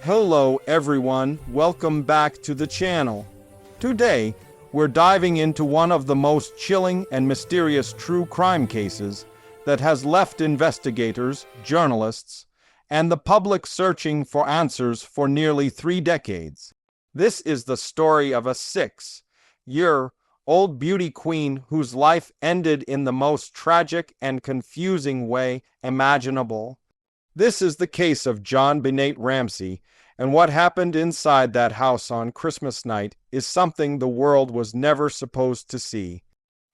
Hello everyone, welcome back to the channel. Today, we're diving into one of the most chilling and mysterious true crime cases that has left investigators, journalists, and the public searching for answers for nearly 3 decades. This is the story of a 6-year-old beauty queen whose life ended in the most tragic and confusing way imaginable. This is the case of JonBenét Ramsey, and what happened inside that house on Christmas night is something the world was never supposed to see.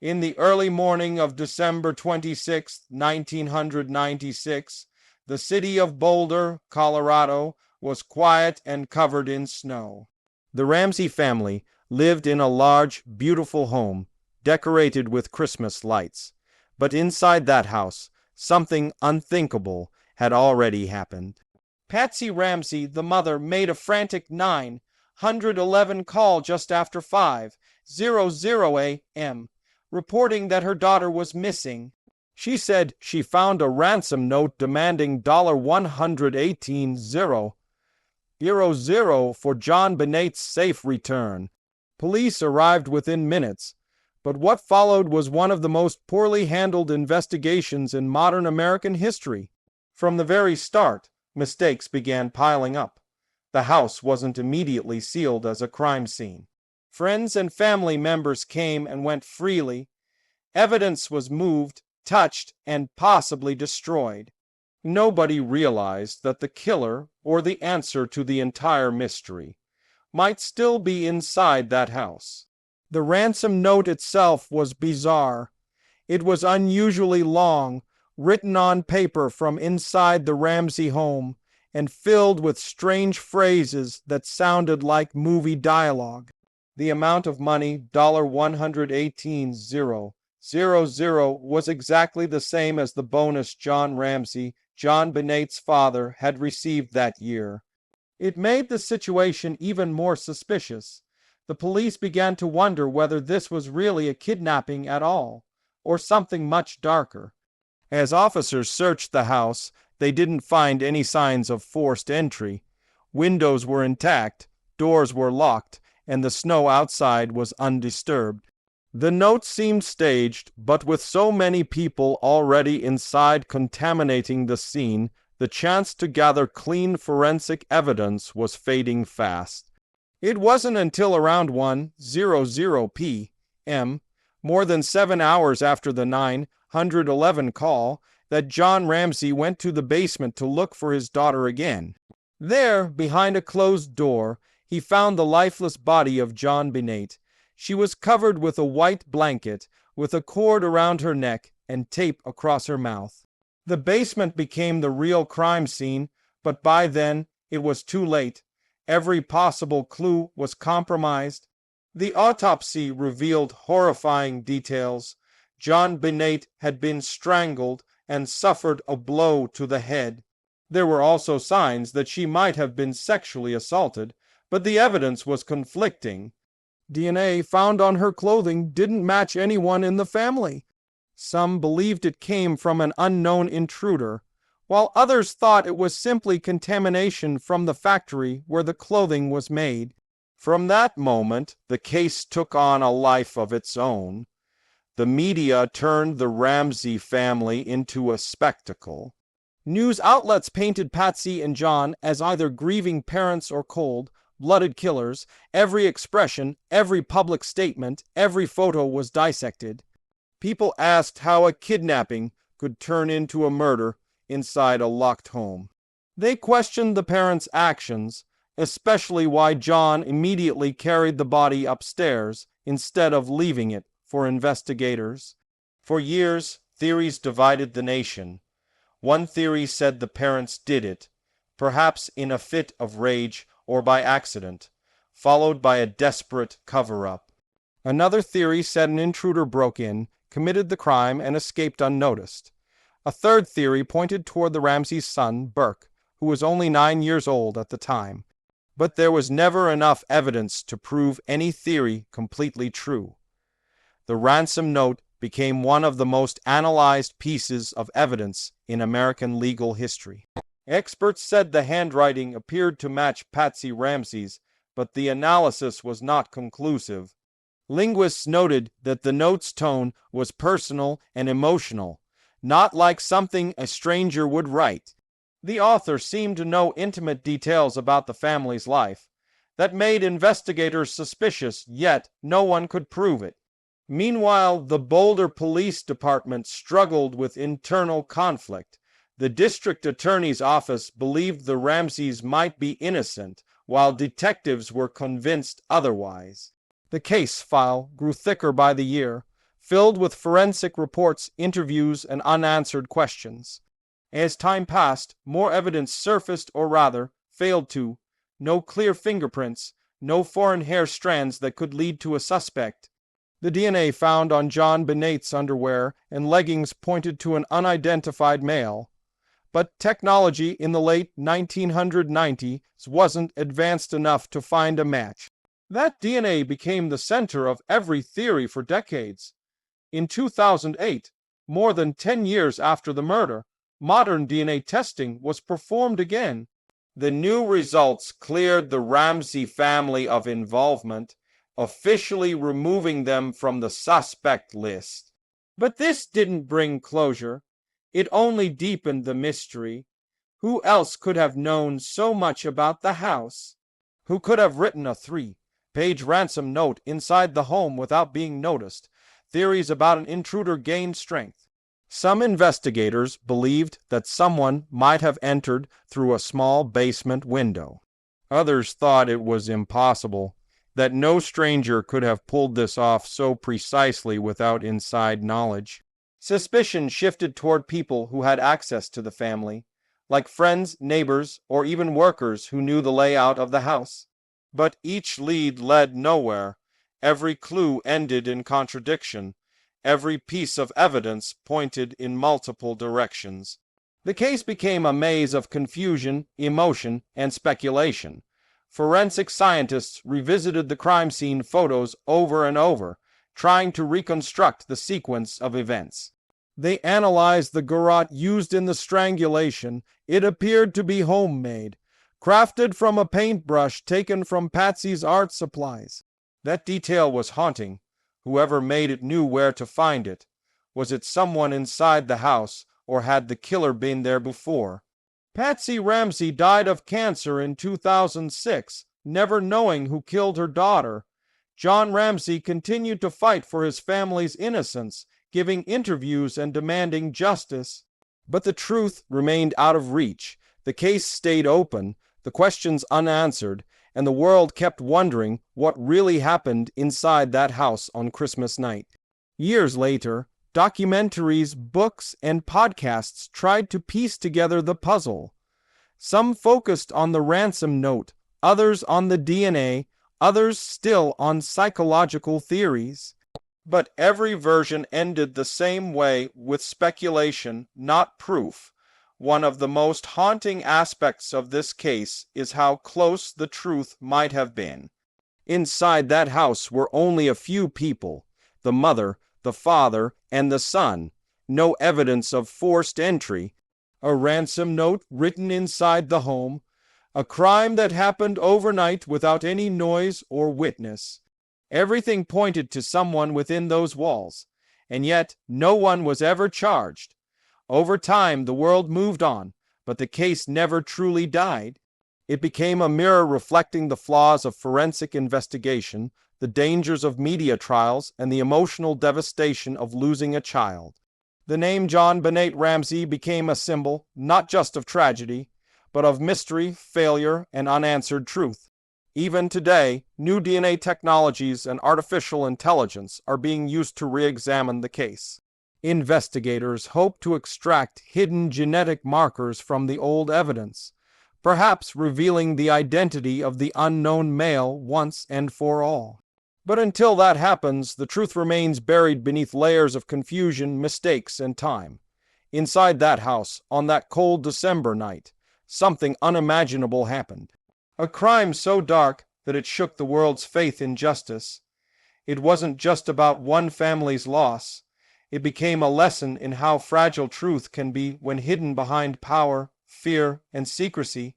In the early morning of December 26, 1996, the city of Boulder, Colorado, was quiet and covered in snow. The Ramsey family lived in a large, beautiful home, decorated with Christmas lights. But inside that house, something unthinkable had already happened. Patsy Ramsey, the mother, made a frantic 911 call just after 5:00 a.m., reporting that her daughter was missing. She said she found a ransom note demanding $118,000 for JonBenét's safe return. Police arrived within minutes, but what followed was one of the most poorly handled investigations in modern American history. From the very start, mistakes began piling up. The house wasn't immediately sealed as a crime scene. Friends and family members came and went freely. Evidence was moved, touched, and possibly destroyed. Nobody realized that the killer, or the answer to the entire mystery, might still be inside that house. The ransom note itself was bizarre. It was unusually long, written on paper from inside the Ramsey home, and filled with strange phrases that sounded like movie dialogue. The amount of money, $118,000, was exactly the same as the bonus John Ramsey, JonBenét's father, had received that year. It made the situation even more suspicious. The police began to wonder whether this was really a kidnapping at all, or something much darker. As officers searched the house, they didn't find any signs of forced entry. Windows were intact, doors were locked, and the snow outside was undisturbed. The note seemed staged, but with so many people already inside contaminating the scene, the chance to gather clean forensic evidence was fading fast. It wasn't until around 1:00 p.m., more than 7 hours after the 911 call, that John Ramsey went to the basement to look for his daughter again. There, behind a closed door, he found the lifeless body of JonBenét. She was covered with a white blanket, with a cord around her neck and tape across her mouth. The basement became the real crime scene, but by then it was too late. Every possible clue was compromised. The autopsy revealed horrifying details. JonBenét had been strangled and suffered a blow to the head. There were also signs that she might have been sexually assaulted, but the evidence was conflicting. DNA found on her clothing didn't match anyone in the family. Some believed it came from an unknown intruder, while others thought it was simply contamination from the factory where the clothing was made. From that moment, the case took on a life of its own. The media turned the Ramsey family into a spectacle. News outlets painted Patsy and John as either grieving parents or cold-blooded killers. Every expression, every public statement, every photo was dissected. People asked how a kidnapping could turn into a murder inside a locked home. They questioned the parents' actions, especially why John immediately carried the body upstairs instead of leaving it for investigators. For years, theories divided the nation. One theory said the parents did it, perhaps in a fit of rage or by accident, followed by a desperate cover-up. Another theory said an intruder broke in, committed the crime, and escaped unnoticed. A third theory pointed toward the Ramsey's son, Burke, who was only 9 years old at the time. But there was never enough evidence to prove any theory completely true. The ransom note became one of the most analyzed pieces of evidence in American legal history. Experts said the handwriting appeared to match Patsy Ramsey's, but the analysis was not conclusive. Linguists noted that the note's tone was personal and emotional, not like something a stranger would write. The author seemed to know intimate details about the family's life that made investigators suspicious, yet no one could prove it. Meanwhile, the Boulder Police Department struggled with internal conflict. The district attorney's office believed the Ramseys might be innocent, while detectives were convinced otherwise. The case file grew thicker by the year, filled with forensic reports, interviews, and unanswered questions. As time passed, more evidence surfaced, or rather, failed to. No clear fingerprints, no foreign hair strands that could lead to a suspect. The DNA found on JonBenét's underwear and leggings pointed to an unidentified male. But technology in the late 1990s wasn't advanced enough to find a match. That DNA became the center of every theory for decades. In 2008, more than 10 years after the murder, modern DNA testing was performed again. The new results cleared the Ramsey family of involvement, officially removing them from the suspect list. But this didn't bring closure. It only deepened the mystery. Who else could have known so much about the house? Who could have written a 3-page ransom note inside the home without being noticed? Theories about an intruder gained strength. Some investigators believed that someone might have entered through a small basement window. Others thought it was impossible, that no stranger could have pulled this off so precisely without inside knowledge. Suspicion shifted toward people who had access to the family, like friends, neighbors, or even workers who knew the layout of the house. But each lead led nowhere. Every clue ended in contradiction. Every piece of evidence pointed in multiple directions. The case became a maze of confusion, emotion, and speculation. Forensic scientists revisited the crime scene photos over and over, trying to reconstruct the sequence of events. They analyzed the garrote used in the strangulation. It appeared to be homemade, crafted from a paintbrush taken from Patsy's art supplies. That detail was haunting. Whoever made it knew where to find it. Was it someone inside the house, or had the killer been there before? Patsy Ramsey died of cancer in 2006, never knowing who killed her daughter. John Ramsey continued to fight for his family's innocence, giving interviews and demanding justice. But the truth remained out of reach. The case stayed open, the questions unanswered, and the world kept wondering what really happened inside that house on Christmas night. Years later, documentaries, books, and podcasts tried to piece together the puzzle. Some focused on the ransom note, others on the DNA, others still on psychological theories. But every version ended the same way, with speculation, not proof. One of the most haunting aspects of this case is how close the truth might have been. Inside that house were only a few people: the mother, the father, and the son. No evidence of forced entry. A ransom note written inside the home. A crime that happened overnight without any noise or witness. Everything pointed to someone within those walls, and yet no one was ever charged. Over time, the world moved on, but the case never truly died. It became a mirror reflecting the flaws of forensic investigation, the dangers of media trials, and the emotional devastation of losing a child. The name JonBenét Ramsey became a symbol, not just of tragedy, but of mystery, failure, and unanswered truth. Even today, new DNA technologies and artificial intelligence are being used to re-examine the case. Investigators hope to extract hidden genetic markers from the old evidence, perhaps revealing the identity of the unknown male once and for all. But until that happens, the truth remains buried beneath layers of confusion, mistakes, and time. Inside that house, on that cold December night, something unimaginable happened. A crime so dark that it shook the world's faith in justice. It wasn't just about one family's loss. It became a lesson in how fragile truth can be when hidden behind power, fear, and secrecy.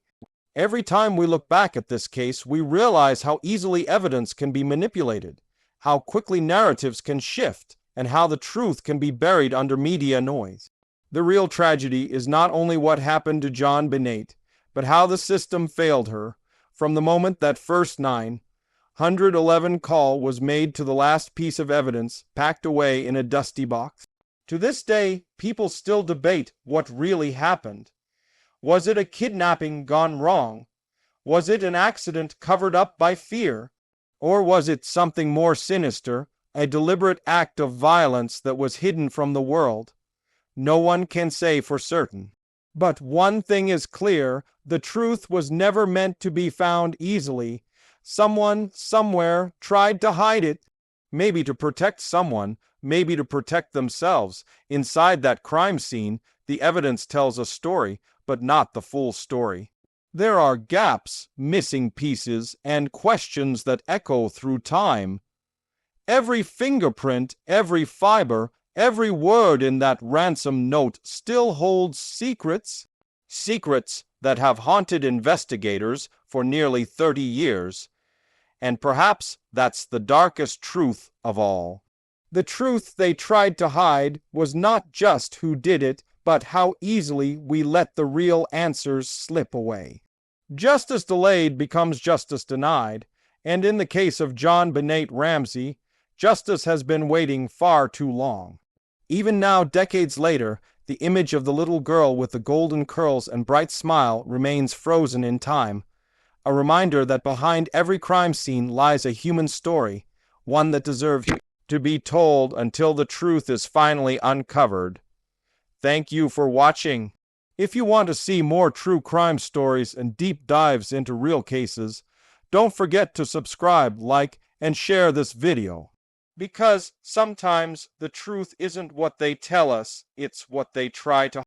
Every time we look back at this case, we realize how easily evidence can be manipulated, how quickly narratives can shift, and how the truth can be buried under media noise. The real tragedy is not only what happened to JonBenét, but how the system failed her. From the moment that first 911 call was made to the last piece of evidence packed away in a dusty box. To this day, people still debate what really happened. Was it a kidnapping gone wrong? Was it an accident covered up by fear? Or was it something more sinister, a deliberate act of violence that was hidden from the world? No one can say for certain. But one thing is clear, the truth was never meant to be found easily. Someone, somewhere, tried to hide it. Maybe to protect someone, maybe to protect themselves. Inside that crime scene, the evidence tells a story, but not the full story. There are gaps, missing pieces, and questions that echo through time. Every fingerprint, every fiber, every word in that ransom note still holds secrets. Secrets that have haunted investigators for nearly 30 years. And perhaps that's the darkest truth of all. The truth they tried to hide was not just who did it, but how easily we let the real answers slip away. Justice delayed becomes justice denied, and in the case of JonBenét Ramsey, justice has been waiting far too long. Even now, decades later, the image of the little girl with the golden curls and bright smile remains frozen in time, a reminder that behind every crime scene lies a human story, one that deserves to be told until the truth is finally uncovered. Thank you for watching. If you want to see more true crime stories and deep dives into real cases, don't forget to subscribe, like, and share this video. Because sometimes the truth isn't what they tell us, it's what they try to